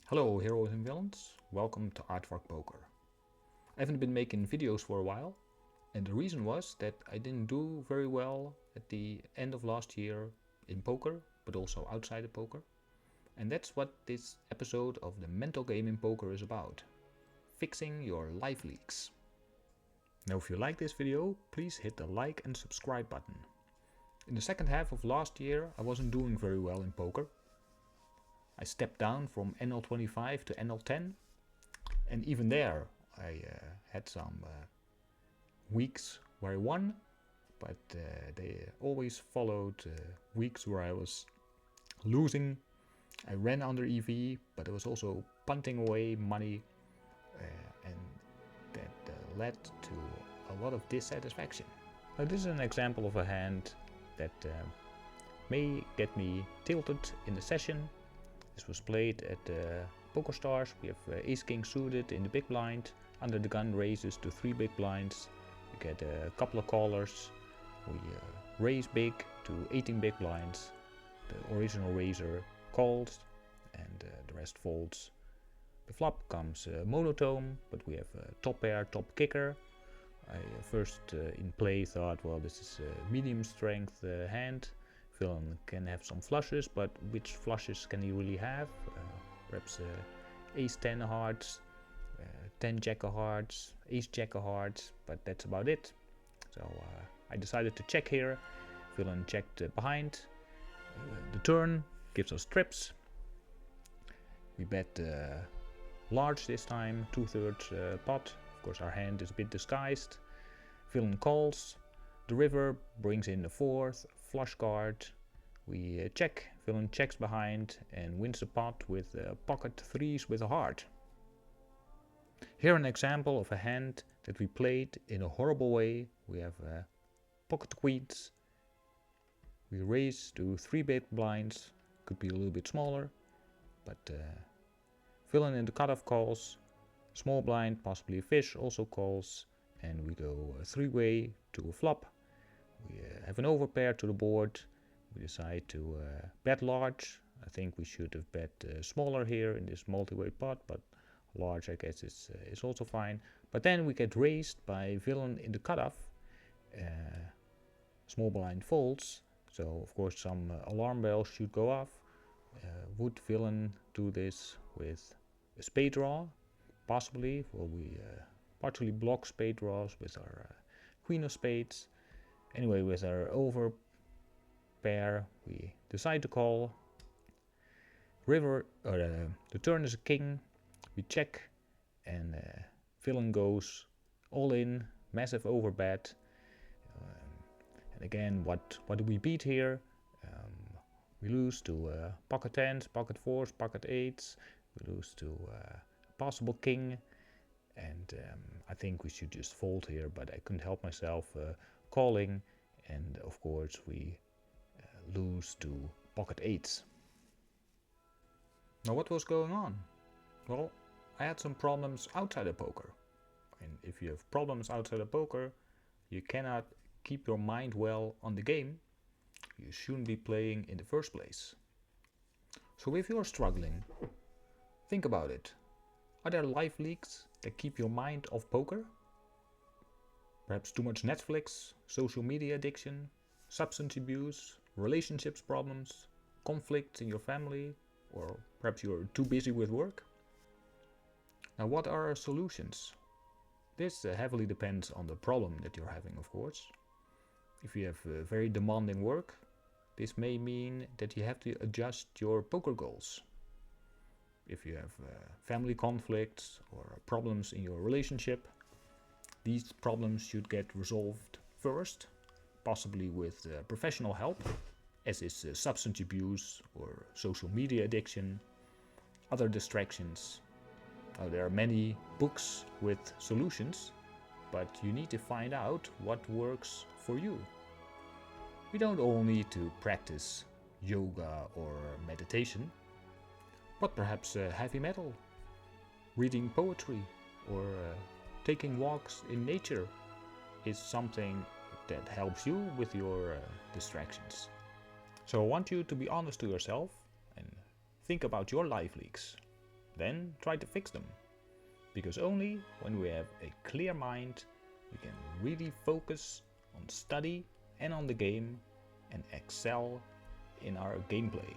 Hello heroes and villains, welcome to AArdvark Poker. I haven't been making videos for a while, and the reason was that I didn't do very well at the end of last year in poker, but also outside of poker. And that's what this episode of the mental game in poker is about. Fixing your life leaks. Now if you like this video, please hit the like and subscribe button. In the second half of last year I wasn't doing very well in poker. I stepped down from NL25 to NL10, and even there I had some weeks where I won, but they always followed weeks where I was losing. I ran under EV, but I was also punting away money, and that led to a lot of dissatisfaction. Now this is an example of a hand that may get me tilted in the session. This was played at Poker Stars. We have Ace King suited in the big blind. Under the gun raises to 3 big blinds. You get a couple of callers. We raise big to 18 big blinds. The original raiser calls and the rest folds. The flop comes monotone, but we have top pair, top kicker. I first in play thought, well, this is a medium strength hand. Villain can have some flushes, but which flushes can he really have? Perhaps ace 10 of hearts, 10 jack of hearts, ace jack of hearts, but that's about it. So I decided to check here. Villain checked behind. The turn gives us trips. We bet large this time, 2/3 pot. Of course our hand is a bit disguised. Villain calls. The river brings in the 4th flush card. We check. Villain checks behind and wins the pot with pocket 3s with a heart. Here an example of a hand that we played in a horrible way. We have pocket queens. We raise to 3 big blinds. Could be a little bit smaller, but villain in the cutoff calls. Small blind, possibly a fish, also calls, and we go 3-way to a flop. We have an overpair to the board. We decide to bet large. I think we should have bet smaller here in this multi-way pot, but large I guess is also fine. But then we get raised by villain in the cutoff. Small blind folds, so of course some alarm bells should go off. Would villain do this with a spade draw? Possibly. Well, we partially block spade draws with our queen of spades. Anyway, with our over pair, we decide to call. River, the turn is a king. We check, and villain goes all in, massive overbet. And again, what do we beat here? We lose to pocket 10s, pocket 4s, pocket 8s. We lose to possible king, and I think we should just fold here, but I couldn't help myself calling, and of course we lose to pocket 8s. Now what was going on? Well, I had some problems outside of poker, and if you have problems outside of poker, you cannot keep your mind well on the game. You shouldn't be playing in the first place. So if you're struggling, think about it. Are there life leaks that keep your mind off poker? Perhaps too much Netflix, social media addiction, substance abuse, relationships problems, conflicts in your family, or perhaps you're too busy with work? Now what are our solutions? This heavily depends on the problem that you're having, of course. If you have very demanding work, this may mean that you have to adjust your poker goals. If you have family conflicts or problems in your relationship, these problems should get resolved first, possibly with professional help, as is substance abuse or social media addiction, other distractions. Now, there are many books with solutions, but you need to find out what works for you. We don't all need to practice yoga or meditation, but perhaps heavy metal, reading poetry, or taking walks in nature is something that helps you with your distractions. So I want you to be honest to yourself and think about your life leaks. then try to fix them. Because only when we have a clear mind, we can really focus on study and on the game and excel in our gameplay.